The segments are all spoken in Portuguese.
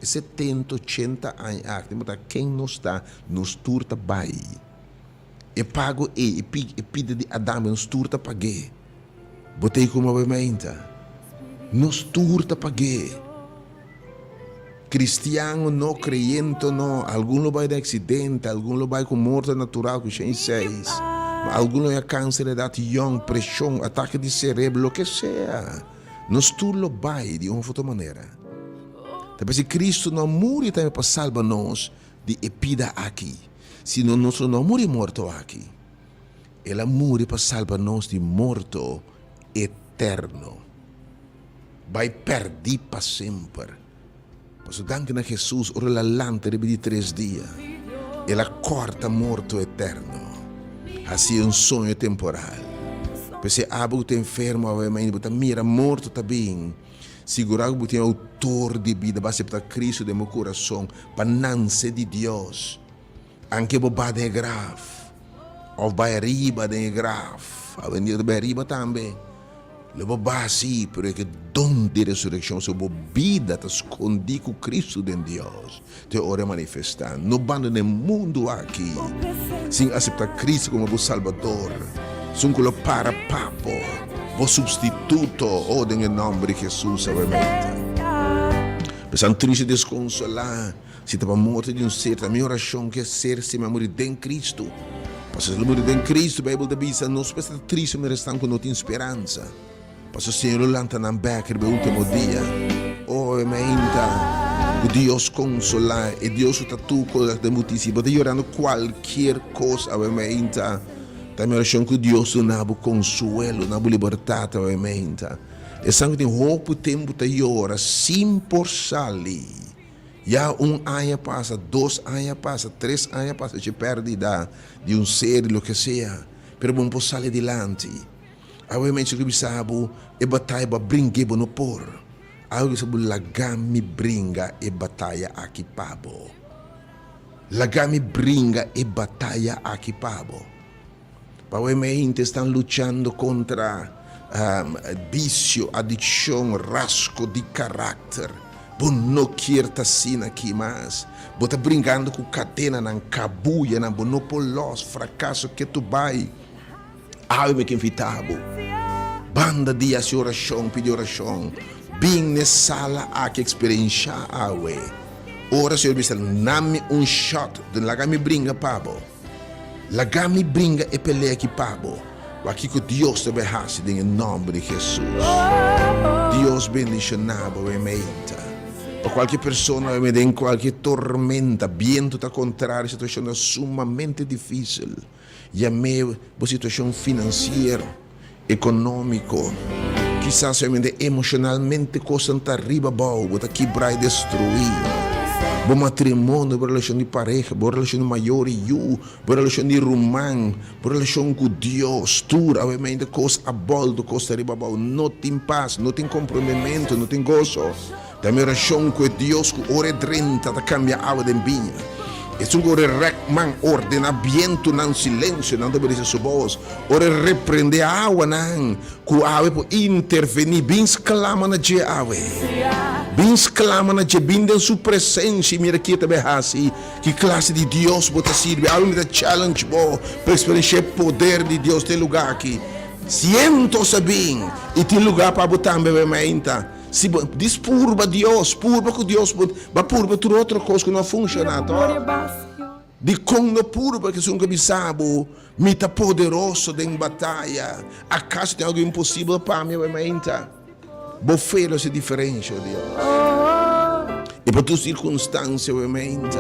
70, 80 anos, quem não está nos turta bai. E pago e pide de Adam nos turta pague. Botei como obviamente. Nos turta pague. Cristiano não creyente não, algum lo vai de acidente, algum lo vai com morte natural que sem seis. Algum lo é câncer de idade young, pressão, ataque de cérebro, o que seja. Nos turta lo vai de uma outra maneira. Tapi se Cristo não morre também para salvar nós de epida aqui. Se não nós não morre morto aqui. Ela morre para salvar nós de morto eterno. Vai perder para sempre. Mas danke a Jesus, ora la lâmpada de 3 dias. Ela corta morto eterno. Assim um sonho temporal. Porque se abu te enfermo, obviamente, mira morto também. Segurar que tem autor de vida, vai aceitar Cristo de meu coração, para nascer de Deus. Anche bobada é grave, ou vai riba é grave, a venir de riba também. Leva base, porque dom de ressurreição, sua vida está escondida com Cristo de Deus. Te ora manifestando, no bando do mundo aqui, sem aceitar Cristo como o Salvador, sem que lo para papo. O substituto, oh, em nome de Jesus, obviamente. Pensando triste, desconsolar, se estava morto de ser, a minha oração que é ser, se me morrer em Cristo. Porque se morrer em Cristo, a Bíblia diz, não se pode estar triste, mas estamos com não tem esperança. Porque o Senhor lanta na beca no último dia. Oh, obviamente, o Deus consolar, e Deus está tu com a muitíssima, de orando qualquer coisa, obviamente. Também oração que Deus não dá consuelo, não dá liberdade, obviamente. E sangue tem roupa tempo de ora, sim por sali. Já ano passa, 2 anos passa, 3 anos passa, se perde de ser, o que seja. Pero bom por sair adiante. Obviamente que sabe, e batalha para brincar no por. Algo que sabe, lagami bringa e batalha aqui pabo. Lagami bringa e batalha aqui pabo. Probabilmente estão lutando contra vício, adicção, rasgo de caráter. Bom, não quer estar assim aqui mais. Bota brincando com cadena, na cabuia, na monopolos, fracasso que tu vai. Algo que invitavo. Banda de oração, pedir oração. Bem nessa sala há que experienciar a ué. Ora, Senhor, name shot, de lagami bringa pabo. Lagami bringa e pelea aqui pabo. Aqui que Deus te behasse em nome de Jesus. Deus bendicionado, obviamente. Para qualquer pessoa, em qualquer tormenta, viento está contrário, situação sumamente difícil. E a minha situação financeira, econômica, quizás emocionalmente, coisa está arriba, está quebrar e destruir. Bom matrimônio, boa relação de pareja, boa relação de maior e eu, boa relação de irmão, boa relação com Deus, tudo, obviamente, coisa a bordo, coisa arriba, não tem paz, não tem comprometimento, não tem gozo. Da minha relação com Deus, que ora drenta, da cambia a água de vinha. E se ora recman ordena viento nan silêncio, não deve dizer sua voz, ora repreende a água, não, que a água pode intervenir, bem exclama na de água. Bem exclama na de bem em sua presença, e mira aqui também assim, que classe de Deus pode servir, a única challenge para experienciar o poder de Deus, tem lugar aqui. Siento-se bem, e tem lugar para botar bem menta. Se dispurba Deus, purba com Deus, mas purba tudo outra coisa que não funciona. De como purba que são cabeçabo, mita poderoso em batalha. Acaso tem algo impossível para mim, obviamente. Bofeiro se diferente, Deus. E para tua circunstância, obviamente.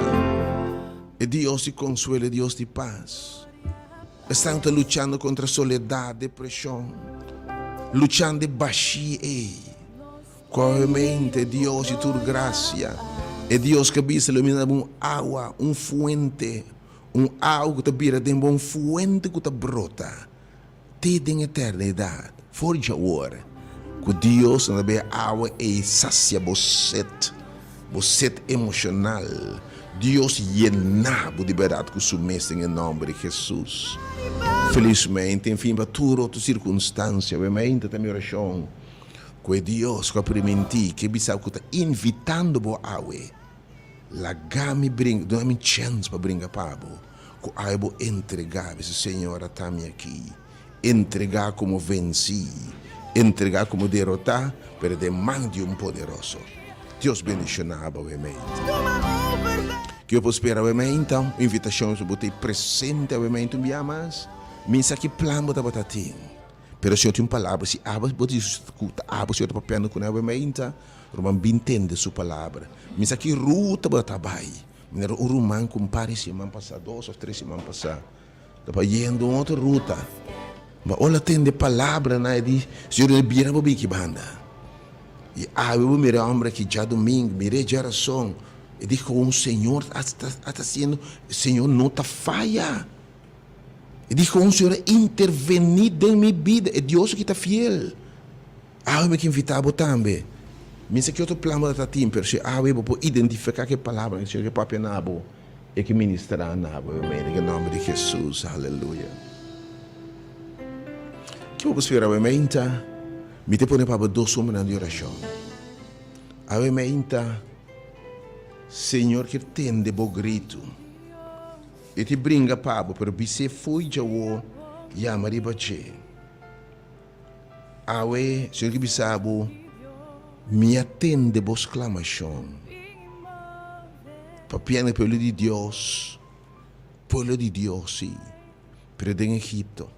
E Deus te consuela, Deus te paz. Estão lutando contra a soledade, depressão, lutando de baixia. Obviamente, Deus e tua graça. É Deus que bisa ilumina água, fuente, água que vira de fuente que brota. Desde a eternidade. Forja hora. Que Deus não vê água e sacia você emocional. Deus llena de verdade com o mestre em nome de Jesus. Felizmente, enfim, para toda outra circunstância, obviamente, tem minha oração. Que Deus que permite que bisa que está invitando bo awe la gami bring dá me chance para brincar para bo que ai bo entregar esse Senhor está me aqui entregar como venci entregar como derrotar pero de mão de poderoso Deus bendicionava obviamente que eu posso esperar obviamente então invitação para botei presente obviamente me amas misa que plano para botar pero se eu tenho palavra, se abas pode escutar, abas se eu estou papel com ela, mas então, Roman entende sua palavra. Mas aqui ruta para trabalho. Mineiro o Roman compare semana passada, 2 ou 3 semanas passadas, estava indo outra ruta. Mas olha tem de palavra na de se eu não vira para que banda. E eu mirei homem que já domingo, mirei geração, e digo Senhor está sendo, Senhor não está falha. E dijo Senhor intervenir em minha vida. É Deus que está fiel. Eu me invitava também. Mas que outro plano da time, pero se eu vou identificar que palavra que o papai nabo e que ministrar nabo, em nome de Jesus, aleluia. Que eu vou esperar, obviamente, me te põe para 2 semanas de oração. Obviamente, Senhor que tem de bom grito. E te brinca pabo, pero você foi já o yamari bache. Awe, senhor que bisabo, me atende vos clamação. Papiano pelo de Deus, sim. Pero em Egito,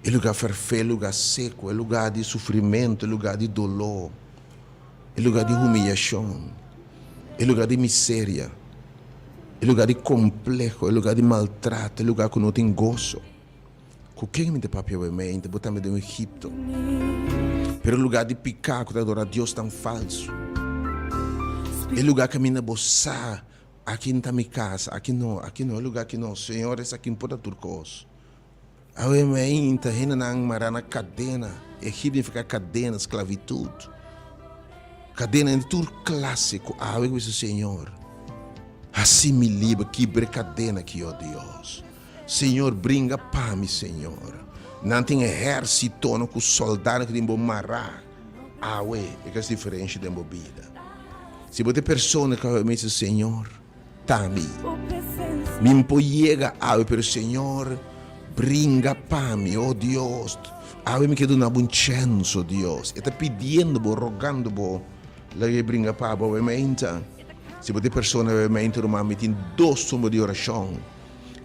é lugar ferfé, lugar seco, é lugar de sofrimento, é lugar de dolor, é lugar de humilhação, é lugar de miséria. É lugar de complexo, é lugar de maltrato, é lugar que não tem gozo. Com quem me dá papel obviamente, botar-me no Egito. Pero é lugar de picar, que adorar a Deus tão falso. É lugar que me dá boçar, aqui não está minha casa, aqui não, é lugar que não, Senhor, esse aqui não pode turcos. Obviamente, ainda não mará na cadena, Egito significa cadena, esclavitude. Cadena de tudo clássico, Senhor. Assim me livra, quebre cadena aqui, ó Deus. Senhor, brinca para mim, Senhor. Não tem exército, não com soldado que tem que marrar. É que é diferente da vida. Se você pessoa que me diz, Senhor, tá me. Me empoiega, pero Senhor, brinca para mim, ó Deus. Me queda uma boa chance, ó Deus. Está pedindo, rogando, lá que brinca para mim, obviamente. Se você pessoa obviamente tem 2 sumas de oração,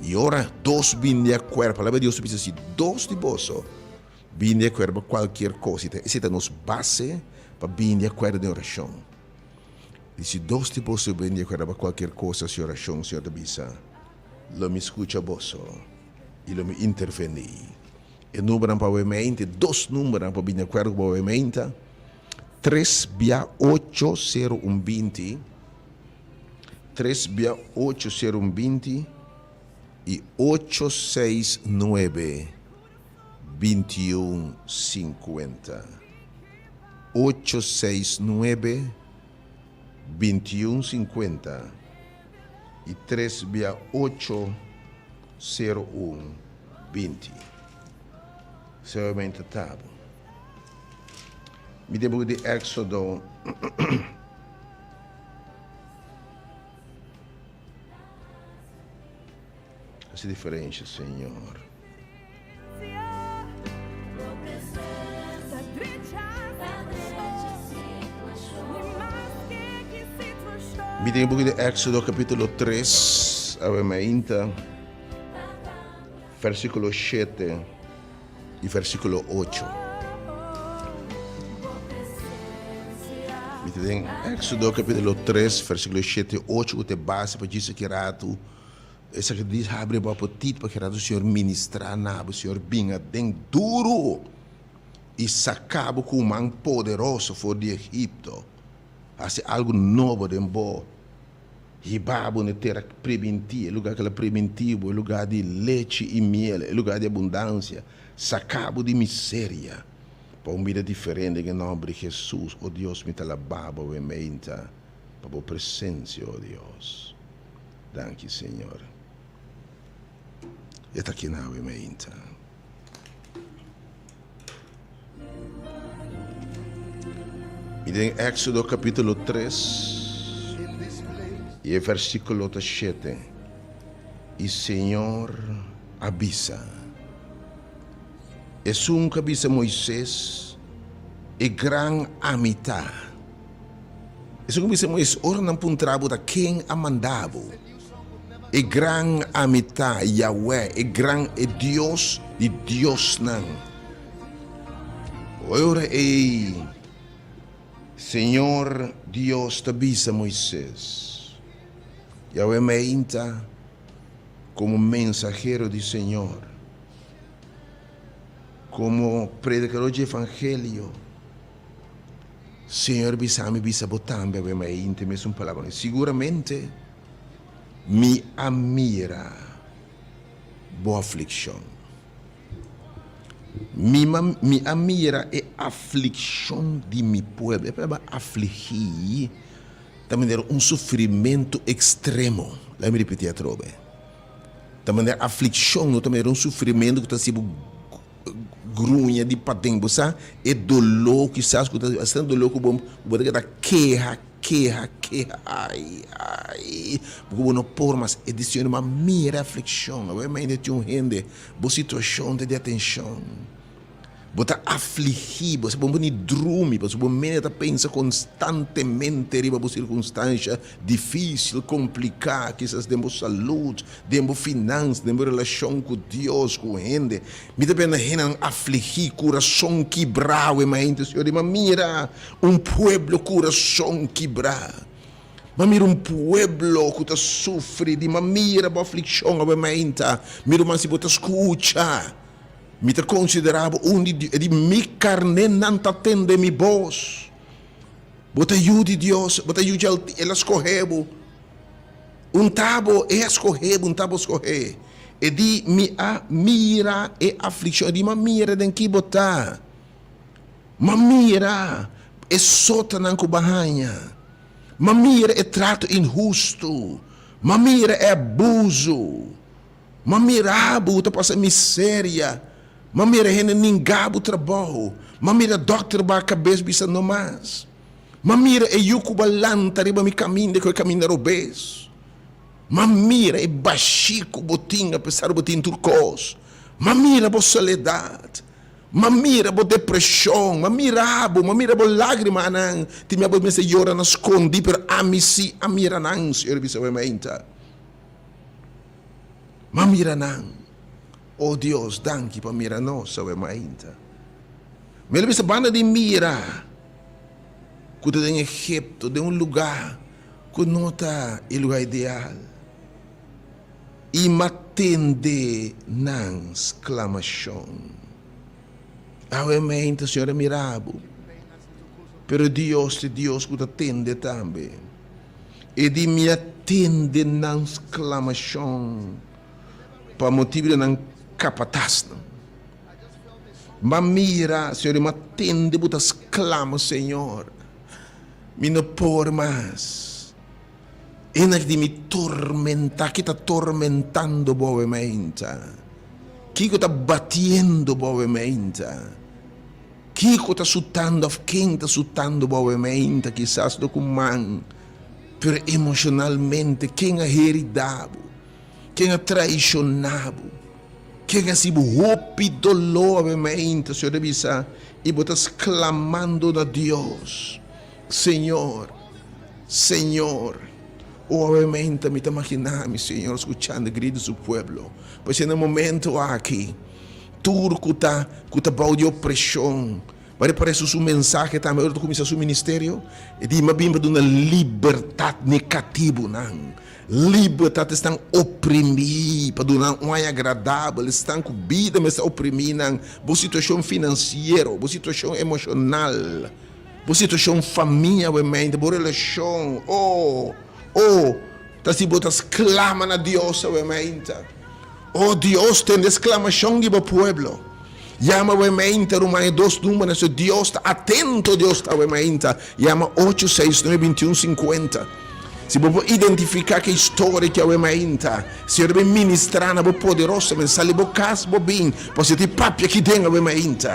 E ora, dois vêm de acordo. A palavra de Deus diz assim: dois de bolso vêm de acordo com qualquer coisa. Essa é a nossa base para vir de acordo em oração. E se dois de bolso vêm de acordo com qualquer coisa em oração, o Senhor te diz: lo me escuta bolso e lo me interveni. E número para o mente, dois números para vir de acordo com o mente. 3-80120, 3-80120 e 869-2150. 869-2150 e 3-80120. Solamente tabo. Me devo de Éxodo essa diferença, Senhor. Me devo de Éxodo capítulo 3, ovviamente, versículo 7 e versículo 8. Em Éxodo capítulo 3, versículo 7 e 8, o te base para dizer que rato, essa que diz, abre o apetite para que rato o Senhor ministrar, o Senhor vinha dentro duro e sacava com mão poderoso fora de Egipto. Assim, algo novo dentro. Ribabo na terra preventiva, lugar que é preventivo, lugar de leite e miel, lugar de abundância, sacava de miséria. Para uma vida diferente em nome de Jesus, oh Deus, me alababa o mente para a presença, oh Deus. Danke, Senhor. E está aqui na mente. E em Éxodo capítulo 3, e versículo 7, e Senhor avisa. É um cabeça Moisés e grande amistade. É um cabeça Moisés, ora não puntrabo da quem a mandava. E grande amistade, Yahweh, e grande é Deus de Deus não. Ora é Senhor Deus te avisa Moisés. Yahweh me entra como mensajeiro do Senhor. Como predicador de evangelho, Senhor, me bisa botambe, me intime un palavra. Seguramente me amira boa aflição. Me amira é aflição de mi pueblo. É para afligir, também é sofrimento extremo. Lá me repetir a trobe. Também é aflição, também é sofrimento que está sendo grunha de patempo, sabe? É dolor que está escutando, dolor que bom, da queja, ai, porque não por mas é de uma mera aflição, obviamente tem um rende, boa situação de atenção, bota afligir, você bom nem dormir, você bom mente pensa constantemente riba por circunstância difícil, complicada, que essas demos saúde, demos finanças, demos relação com Deus, com rende, me depende de afligir, coração quebrado, mente, Senhor, mas mira pueblo coração quebrado. Mas mira pueblo que sofre de mira a aflição, obviamente, mira mas se bota escuta. Me te considerava de mi carne não te atende mi voz. Bota ajude Deus, bota ajude ela escorrebo. Tabo é escorrebo, tabo escorre. E di mira e aflição, di mira den que botar. Mira é sota nan kubahanha. Mira é trato injusto. Mira é abuso. Mira bota passa miséria. Mamira hena ningabo trabalho. Mamira doctor ba cabeça bisa no mais. Mamira é yuku balanta riba mi caminho de que caminho robês. Mamira é baxico botinha apesar botinho turcos. Mamira bo soledade. Mamira bo depressão. Mamira bo lágrima anang. Timia bo me se llora na escondi per amisi amira nang senhor bisa wementa. Mamira nang. Oh Deus, danke para mira nossa, we mainta. Me lembra banda de mira. Quando em Egipto, de um lugar que não está o lugar ideal. E matende na exclamação. Obviamente, Senhor, é mirabo. Pero Deus é Deus que atende também. E de me atende na exclamação. Para motivo de não capataz. Mas mira, Senhor, me atende, but exclama, Senhor. Me não por mais. E não de me tormentar, que está tormentando boamente. Que está batendo boamente. Que está sutando, quem está sutando boamente, quizás do comando. Pero emocionalmente, quem é heredado, quem é traicionado, quem é sido rápido, boamente, Senhor, revisa, e botas clamando a Deus. Senhor, Senhor, obviamente me está imaginando, Senhor, escuchando gritos do povo. Pois no momento aqui, tudo que está de opressão, mas parece que o mensagem também, agora começa o ministério, e diz, mas bem, de uma liberdade negativa, não. Liberdade estão oprimir, para dar um agradável, estão com vida, mas estão oprimindo, boa situação financeira, boa situação emocional, boa situação família, boa relação, tá se botas clama a Deus, obviamente. Oh Deus, tem exclamação de meu povo. Llama obviamente, Romano 2 números, Deus está atento, Deus está obviamente. Llama 869-2150. Se você identificar que história que obviamente, se você ministrar na poderosa, mas sale bo casa bo bem, você tem papo aqui dentro obviamente.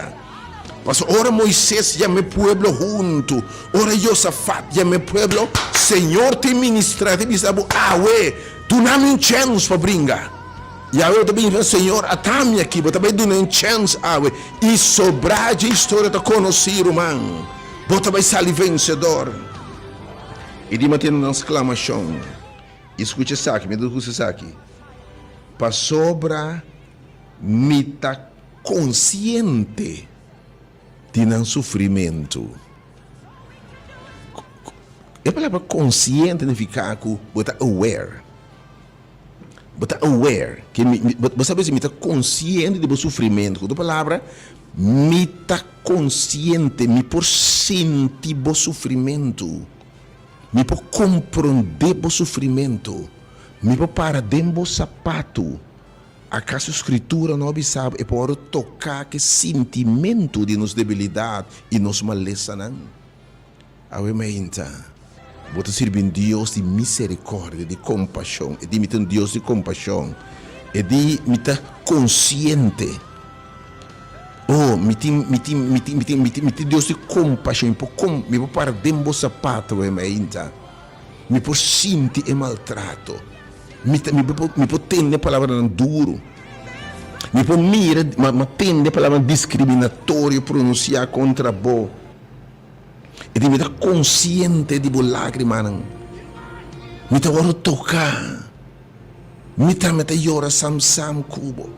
Mas ora Moisés e meu pueblo junto, ora Josafat e meu pueblo, Senhor te ministra, te diz, tu não me chance para brincar. E eu também, Senhor, atame aqui, mas também tu não chance, e sobrar de história de conhecer, irmão. Você vai sair vencedor. E de manter uma exclamação. Escute isso aqui, me diga isso aqui. Para sobra, me tá consciente de não sofrimento. A palavra consciente significa que você está aware. Você está aware. Você sabe se me está consciente do sofrimento. A palavra me está consciente, me por sentir o sofrimento. Me por compreender o sofrimento. Me por parar dentro do sapato. Acaso a escritura não sabe é por tocar que sentimento de nossa debilidade e nossa maleza, não? Obviamente, você serve um Deus de misericórdia, de compaixão, e de me um Deus de compaixão, e de me estar consciente. Me tem Deus de compaixão, me por parar dentro do sapato, obviamente. Me por sentir e maltrato. Me por ter a palavra duro. Me por mira, mas ter a palavra discriminatória pronunciar contra bo. E de me estar consciente de bo lágrima. Me estar agora tocar. Me estar llorar sam cubo.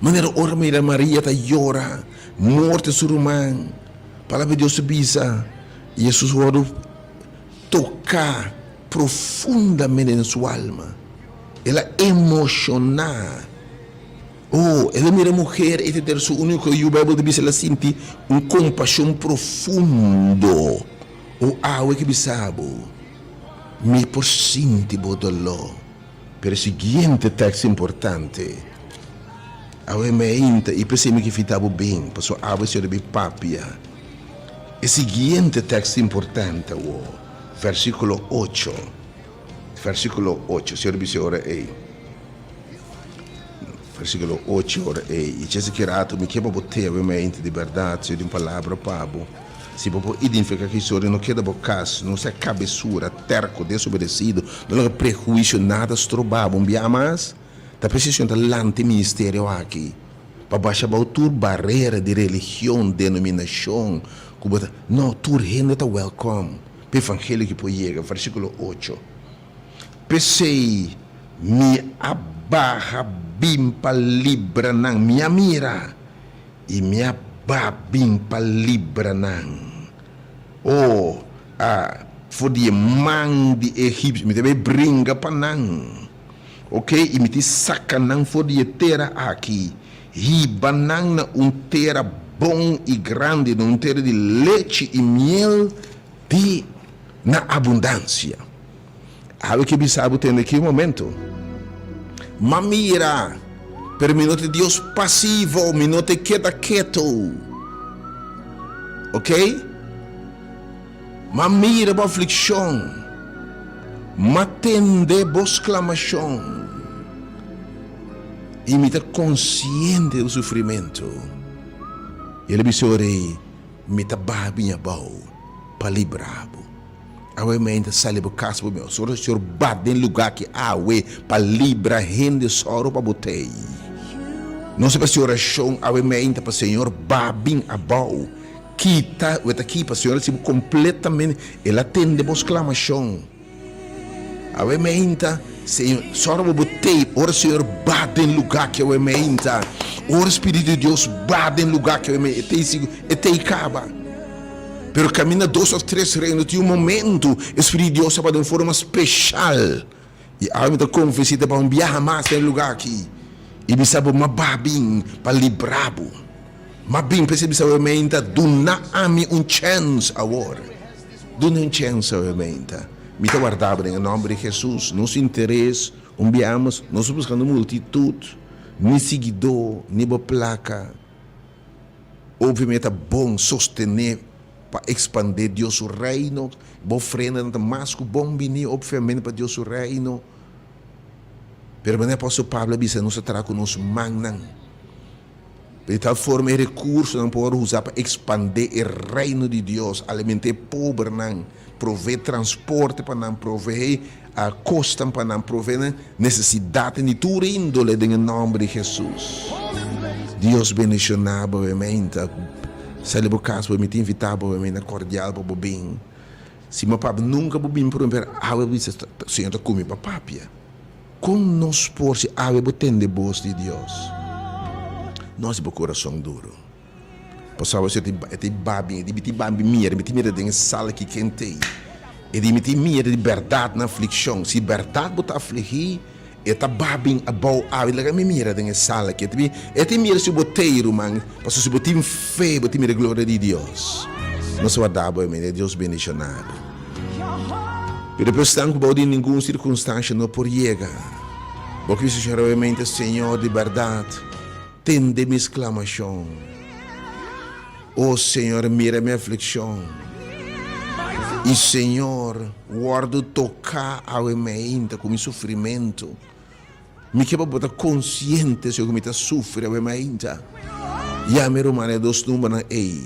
Maneira ora mira Maria ta llora. Morte surumang. Palavra de Deus bisa. Jesus agora tocar profundamente em sua alma. Ela emocionar. Ela mira a mulher e ter seu único e o Bíblia diz ela sente compaixão profundo. Algo que bisabo. Me por sente o dolor. Pero o seguinte texto importante. Obviamente, e pensei que fitava bem, passou a ser de papia. O seguinte texto importante, versículo 8. Versículo 8, Senhor disse ora aí. Versículo 8 ora aí. E c'è secreto, me quebra boteia, obviamente, de verdade, se de uma palavra pabo. Se você identificar que isso não queda bocas, não se cabeçura, terco, desobedecido, não é prejuízo, nada estrobado, mas está precisando de lante ministério aqui. Para baixar a tua barreira de religião, denominação, não, tu reino está welcome. O evangelho que pode chegar, versículo 8. Pensei, me baja bim palibra nang minha mira e minha babim palibra nang for die man di Egipte me também bringa panang, ok, e me te saca nang for die terra aqui riba nang na terra bom e grande, terra de leite e miel de na abundância. Sabe que bisabo tem aqui um momento? Mamira, per minuto Deus passivo, minuto quieto, ok? Mamira ba aflição, matende bos clamação, e me tá consciente do sofrimento. Ele me sorri, me tá babinha bau, palibrabo. Awe mente sale bo casbo meu, soro senhor bate em lugar que awe palibra rende soro pa botei. Não se passa oração, awe mente para senhor babin abau. Kita, o aqui para senhor se completamente, ele atende bos clamação. Awe mente senhor soro pa botei, ora senhor bate em lugar que awe mente, ora Espírito de Deus bate em lugar que awe mente, e acaba. Pero camina 2 ou 3 reinos, tem momento, o Espírito de Deus está de uma forma especial. E a minha confessita para viajar mais no lugar aqui. E me sabe uma babim para librabo. Mabim percebe sabe mente, dona a mim chance agora. Dona chance a mente. Me está guardado em nome de Jesus. Nosso interesse, viamos, nós buscando multitude, nem seguidor, nem boa placa. Obviamente é bom sostener para expandir Deus o reino, boa ofrenda mais que bom vinir, obviamente para Deus o reino. Pero o apóstolo Pablo disse, não se terá conosco manang. De tal forma, recurso não pode usar para expandir o reino de Deus, alimentar pobre, não, prover transporte para não, prover a costa para não, prover necessidade de toda índole em nome de Jesus. Deus bendicionado, obviamente. Se ele caso me te invitar para mim na cordial para bobin. Se meu papai nunca bobin por ver ave disse senhor tá comigo papapia. Com nós por se ave botende voz de Deus. Nós o coração duro. Passava se te babi, te babi mira de sala que quente. E de te mira de verdade na aflição. Se verdade botar afligir eta babin abau awi laga me mira dengan sala que te mira se boteiro man passo se botim fé botim mira glória de Deus não se wadabo é Deus bendicionado e depois estão com bode em nenhuma circunstância não por chega porque isso geralmente Senhor de verdade tende minha exclamação oh Senhor mira minha aflição e Senhor guardo tocar a mente com meu sofrimento me quebra botar consciente se eu me sofre a mente e a minha mãe dos números ei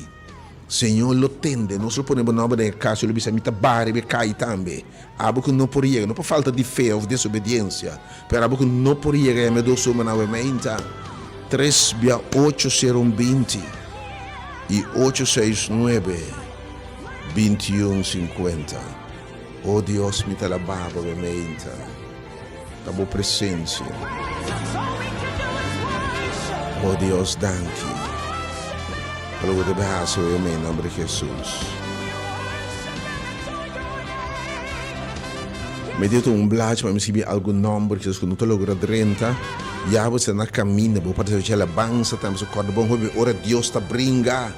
Senhor lo tende não só podemos nome de caso ele bisa me tabare me cai também abo que não por não por falta de fé ou desobediência pero abo que não por a me dos números na mente 3-8-0-20 e 869 21:50. Oh Deus, me talababa obviamente da boa presença. Oh Deus, danke. Pelo que behaço eu em nome de Jesus. Me dito blad para me receber algum número que eu não estou logrando 30. Já você na caminho, vou fazer a alabança, estamos com o bom ora Deus está brinca.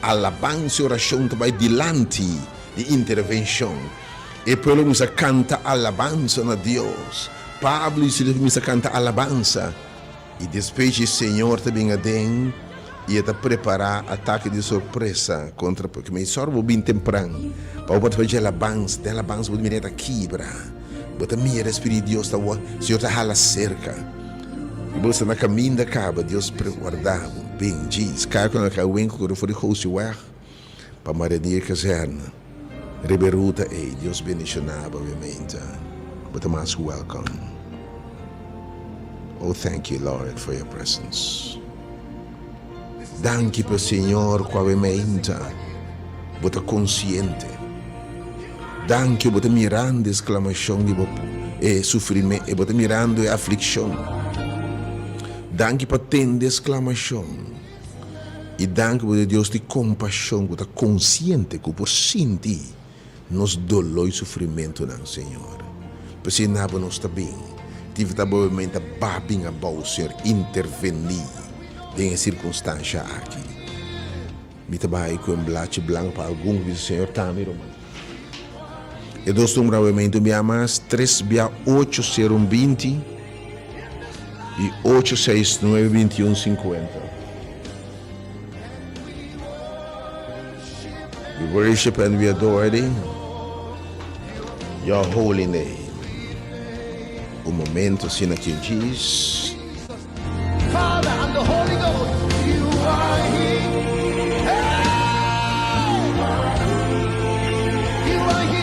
Alabança e oração também dilante de intervenção. E pelo menos canta alabança na Deus. Pablo disse que canta alabança. E depois o Senhor também adem e está preparar ataque de surpresa contra porque me sorvo bem temprano. Para o fazer alabança, de alabança vou me dar quebra. Bota mira Espírito de Deus está o Senhor está hala cerca. E você na caminho da caba Deus guardava. Bem, diz, cara, quando eu venho com o fone host weg, para marinir caserna, Riberuta, Deus bendicionado, obviamente, but I'm most welcome. Oh, thank you, Lord, for your presence. Danke, Senhor, obviamente, but consciente. Danke, but mirando exclamação de sofrimento, e bota mirando a aflição. Danke para tender exclamação. E danke por Deus de compaixão, que está consciente que por sentir nos dolor e sofrimento, não, Senhor. Por se nada não está bem. Tive provavelmente babing about, Senhor, intervenir em circunstância aqui. Me trabalho com um blate branco para algum que o Senhor está me romano. E nós estamos provavelmente me amas 3680120 e 8692150. We worship and we adore thee, your holy name. O momento assim aqui diz. Father and the Holy Ghost, you are here. You are here.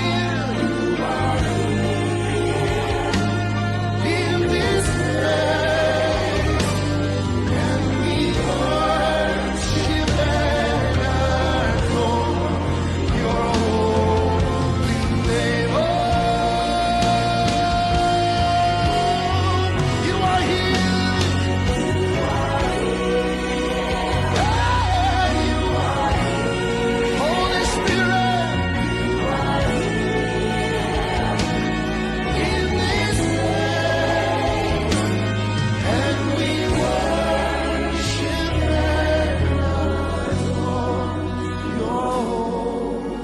In this place, and we worship and adore your holy name. Oh, you are here. Holy Spirit, in this place, and we worship and adore your holy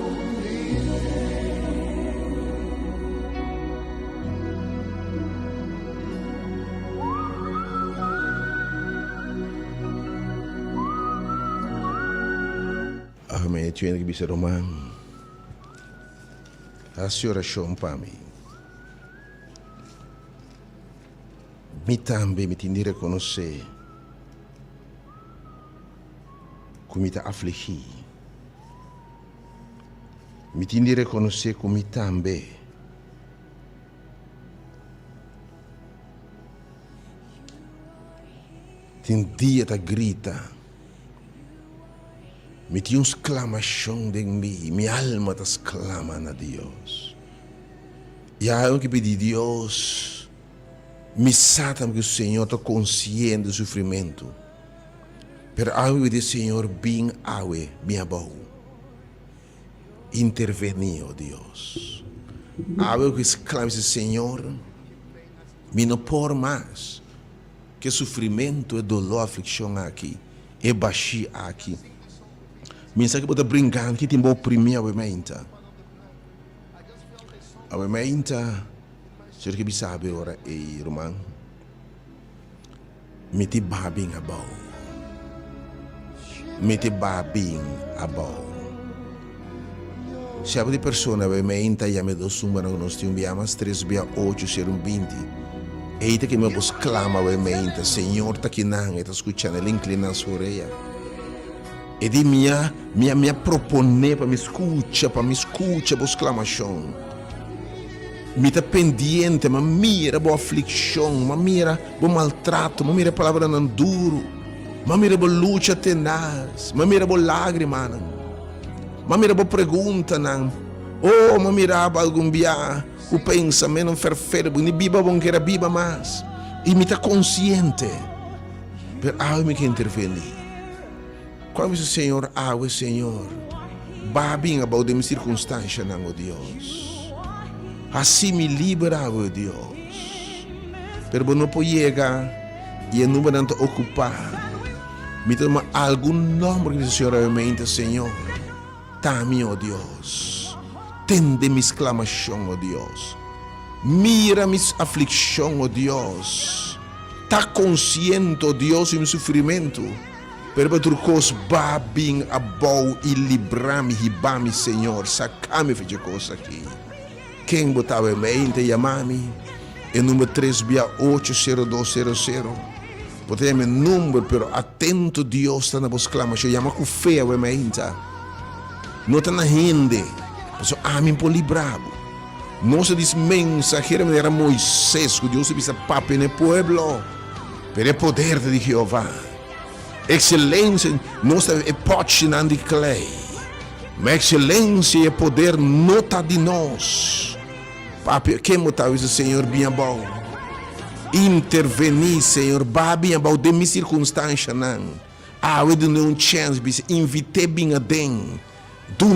Amém. Tiene que bisa Roman. Hace oração para mim. Me também me tindi reconhecer que me está afligir. Me tindi reconhecer que me também tem dia tá grita. Me tinha uma exclamação de mim, minha alma está exclamando a Deus. E há algo que pedir a Deus, me sabe que o Senhor está consciente do sofrimento. Mas algo de Senhor bem awe, minha boa. Intervenir, oh Deus. Algo que exclama esse Senhor, me não por mais que sofrimento e dolor, aflição aqui, e baixi aqui. Minha que pode brincar que tem bom primeiro a menta será que sabe ora e Roman me te babing abau se a de persona a menta ya me dos número que nós tínhamos 3680120 eita que me vos clama a menta Senhor tá aqui não está escutando ele inclina a sua orelha. E di minha propone para me escuta, boa exclamação. Me tá pendiente, mas mira boa aflição, mas mira boa maltrato, mas mira palavra não duro, mas mira boa luta tenaz, mas mira boa lágrima, mas mira boa pergunta, não. Oh, mas mira algum dia, o pensamento não ferferbo, nem biba bom que era biba mais. E me tá consciente, pero me que intervenir. Quando o Senhor, o Senhor, babing about de minha circunstância, não, oh Deus. Assim me libera, oh Deus. Pero não pode chegar e não vai ocupar. Me toma algum nome que o Senhor realmente, Senhor. Tame, oh Deus. Tende minha exclamação, oh Deus. Mira minha aflição, oh Deus. Tá consciente, oh Deus, e meu sofrimento. Pero turcos babing abau e librar-me, ribar-me, Senhor, sacar-me de coisa aqui. Quem botava e-mail, te chamar-me, é número 3680200. Botei meu número, pero atento Deus está na vossa exclamação, chama com fé o e-mail, não está na rende, mas amém por librado. Não se diz mensageiro, era Moisés, que Deus se disse papi no pueblo, pero é poder de Jeová. Excelência não é pote de clay, mas excelência e poder não está de nós. Papi, que motavis o Senhor bem bom. Intervenir, Senhor, babi about de minha circunstância não. We don't chance, bis invite bem a den. Do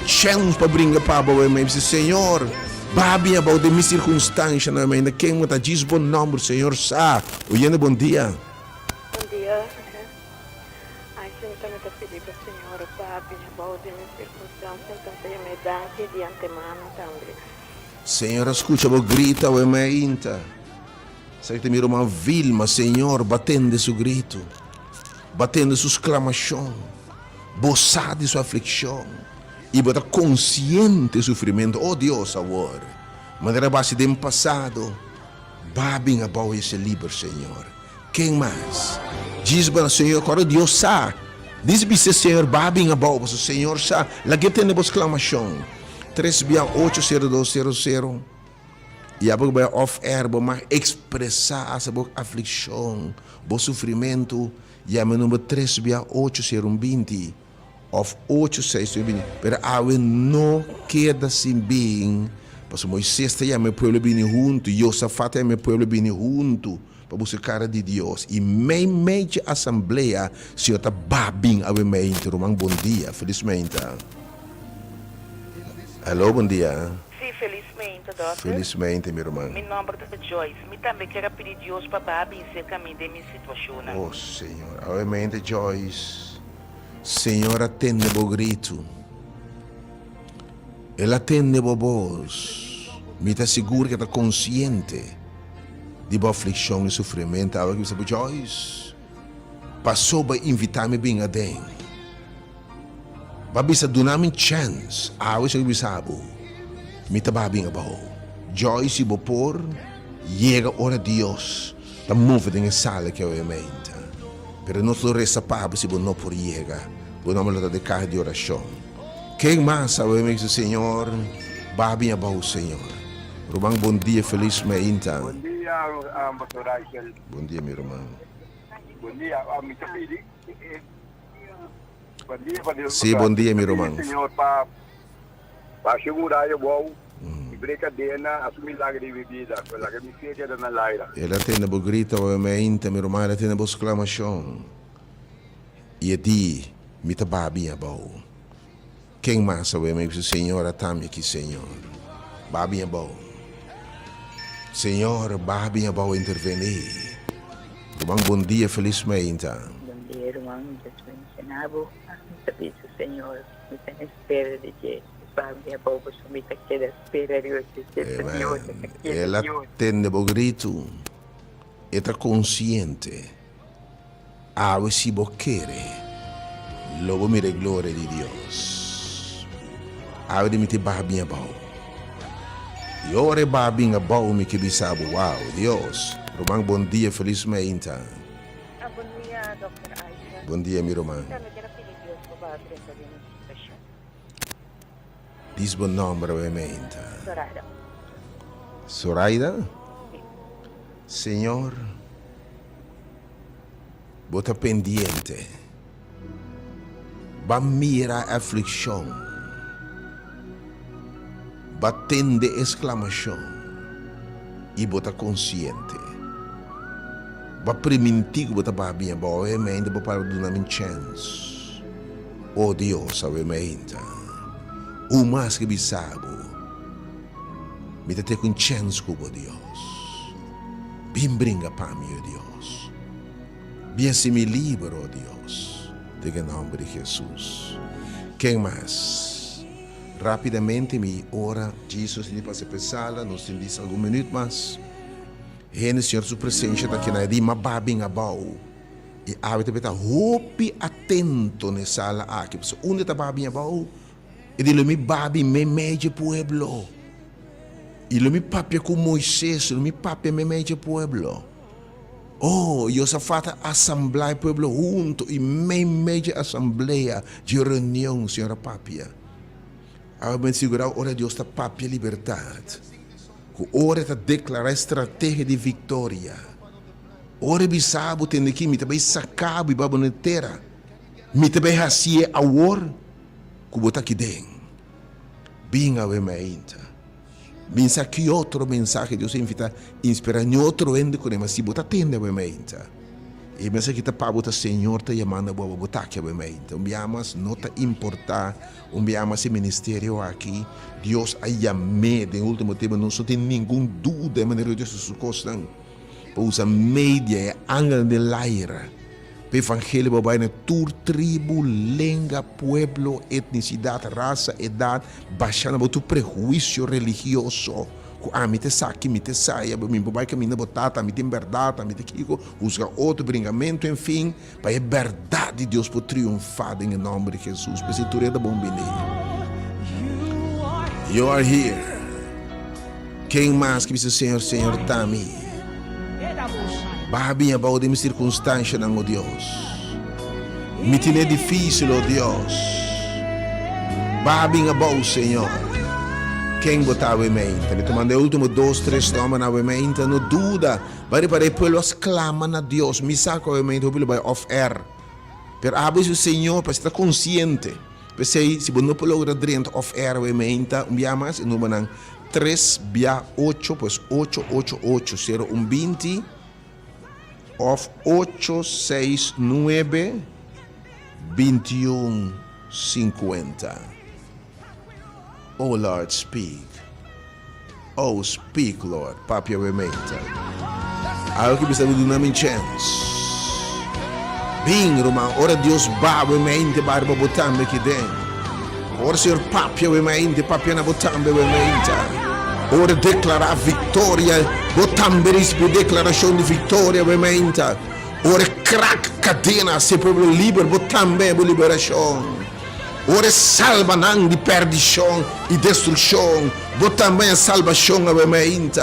chance para brincar para o meu Senhor. Babi about de minha circunstância não, ainda quem mota diz bom nome, Senhor sa. Oyendo bom dia. Bom dia. Ai, Senhor, também te pedi para o Senhor, Papi, about de minha circunstância, então tenha me dado de antemano também. Senhor, escuta, vou grita, o meu inta. Sei que mira uma Vilma, Senhor, batendo seu grito, batendo sua exclamação, boçada sua aflição, e bota consciente sofrimento. Oh Deus, amor, maneira base de passado, babing about esse livre, Senhor. Quem mais? Diz para o Senhor, agora Deus sabe. Diz para o Senhor, babing about, o Senhor sabe. Lá que tem a exclamação. 36200. E a boca off-air, mas expressar essa aflição, o sofrimento, e a meu número 38020, of 8620. Pero awe não queda sem bem, porque Moisés está meu povo bem junto, e Josafat é meu povo bem junto, para buscar a de Deus. E meia assembleia, se eu está babing a meu interromang, bom dia, felizmente. Alô, bom dia. Sim, felizmente, doutor. Felizmente, meu irmão. Meu nome é Joyce. Eu também quero pedir a Deus para Babi cerca de minha situação. Oh, Senhor. Obviamente, Joyce. Senhor, atende o grito. Ele atende o voz. Me está seguro que está consciente de boa aflição e sofrimento. Agora que você sabe, Joyce, passou para invitar-me bem a dentro. Babi sa dunami chance, awi sa bisabo. Mita babing abaw. Joy si bopor, llega ora Dios. Ta move din sala que eu ementa. Pero nosso resta pabo si bo no por llega. Bo no malata de carro de oração. Quem mais awi me diz Senhor, babing abaw Senhor. Rubang bom dia, feliz meinta. Bom dia, Pastor Rachel. Bom dia, meu irmão. Bom dia, Mr. Pili. Bom dia, Sim, bom dia, meu irmão. Senhor, para segurar o bom e brincadeira, assumir milagre de vida, pela que me fez na laira. Ele atende o grito, obviamente, meu irmão, ele atende a exclamação. E a ti, me está babinha bom. Quem mais, obviamente, Senhor, atame aqui, Senhor. Babinha bom. Senhor, babinha bom intervenir. Irmão, bom dia, felizmente. Bom dia, irmão. Jesus mencionava. Sabi sa Senhor, me tem espera de que sabe a boca sumita que da espera de Deus, Ela atende o grito, está consciente, ave si bo quere, logo mire glória de Deus. Ave de me te babinha bau. E ora babinha bau me que bisabo, wow, Deus. Romang, bom dia, felizmente. Bom dia, Dr. Aisha. Bom dia, meu irmão. Diz bom nome, obviamente. Soraya. Zoraida? Senhor, bota pendiente. Va mira a aflição. Va tende exclamação. E bota consciente. Va permitir que bota babinha, obviamente, para dar uma chance. Oh Deus, obviamente. O mais que bisabo, me dá ter com chance com Deus. Bem brinca para mim, oh Deus. Bem se me livre, oh Deus. Em nome de Jesus. Quem mais? Rapidamente me ora, Jesus, me passa para a sala, nos tem dito algum minuto mais. E Senhor, sua presença está aqui na rima, babing abau. E a gente está hopi atento na sala aqui. Onde está babing abau? E de mi babi me meio pueblo. E lo mi papia com Moisés, lo mi papia me meio pueblo. Oh, Josafat assembleia pueblo junto e me meio assembleia de reunião, senhora papia. Agora me segurar ora Deus está papia liberdade. Que ora está declarar estratégia de vitória. Ora bisabo tem aqui me também sacabo e babonetera. Me também hasia awor. Kubota aqui dentro. Bem a ainda. Mensaje que outro mensaje Deus invita inspirar em outro ende com mas se botar tenda obviamente. E mensaje que tá para botar Senhor tá chamando boa botar que obviamente. Biamas nota importar, biamas esse ministério aqui, Deus a chamé de último tempo não só tem nenhum dúvida de maneira Deus se costam. Usa mídia e anga de laira. O evangelho vai na tur tribo, lenga, pueblo, etnicidade, raça, idade, baixando o teu prejuízo religioso. Me te saque, me te saia, me vai caminhar botata, me tem verdade, me te kiko, usa outro bringamento, enfim, para a verdade de Deus por triunfar em nome de Jesus. Mas tu é da bom You are here. Quem mais que disse Senhor, Senhor, Tami? Babi a baude de circunstância, não, oh Deus. Me tem difícil, oh Deus. Babi a bau, Senhor. Quem botava em mente? Me tomando o último 2, 3 nomes na mente, não dúvida. Vai para o povo clama a Deus. Me saca a mente, o povo vai off-air. Pero a o Senhor para estar consciente. Se você não pode lograr dentro off-air a mente, mais, número 3, 8, pues 888, 0120 of 869 2150. Oh Lord, speak. Oh, speak, Lord. Papia Rementa. Algo que precisa de uma chance. Bem, Romão, ora Deus baba mente barba botambe aqui dentro. Ora Senhor papia mente, papia na botambe mente. Ora declarar vitória, botambe rispe declaração de vitória mente. Ora crack cadena, se povo livre, botambe liberação. Ora salva não de perdição e destruição, botambe a salvação a mente.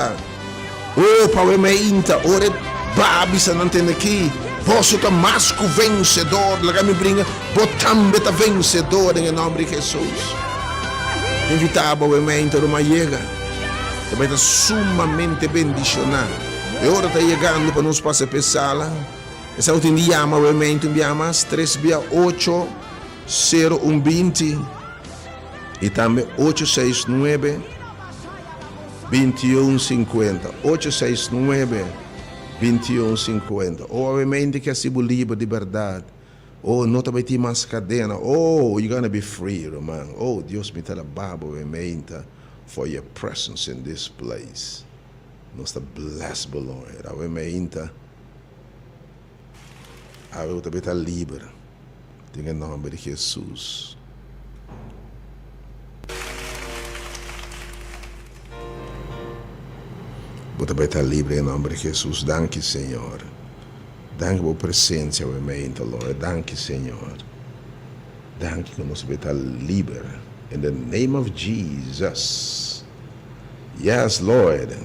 Oh, para mente, ora babi se não tem aqui. Posso estar mais que vencedor, lá me brinca, botambe tá vencedor em nome de Jesus. Invitava o mente uma chega, também está sumamente bendicionado. E agora está chegando para nos passar por sala. Essa última chama o mente, enviamos 368 0120 e também 869 2150. 869 2150. Obviamente que é livre de verdade. Oh, não vai ter mais cadena. Oh, you're gonna be free, man. Oh, Deus me dá a baba, obviamente, for your presence in this place. Nós está blessed, Lord. Obviamente, eu também está livre. Em nome de Jesus. Você também está livre em nome de Jesus. Danke, Senhor. Danke por presença, obviamente, Lord. Danke, Senhor. Danke que nós vamos estar livre. In the name of Jesus. Yes, Lord.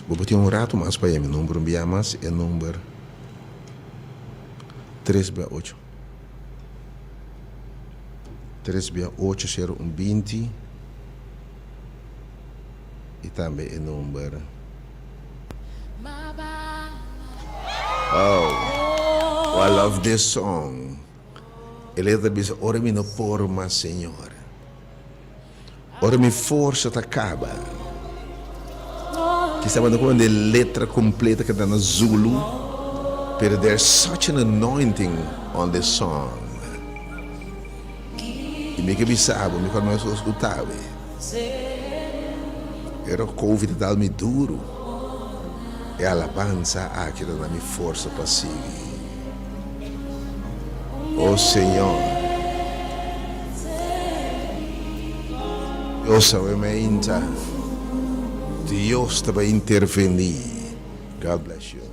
Vou botar rato mais para ele. Número mais é número 368. 368 0120 e também o número. Oh, I love this song. A letra diz: ora me não forma, Senhor. Ora me força te acaba. Que estava com a letra completa que está na Zulu. But there's such an anointing on this song. E me que bisava, me começou a escutar. Era o Covid tal-me duro. E a alabança aqui da minha força para seguir. Oh Senhor. Eu sabia, Deus vai intervenir. God bless you.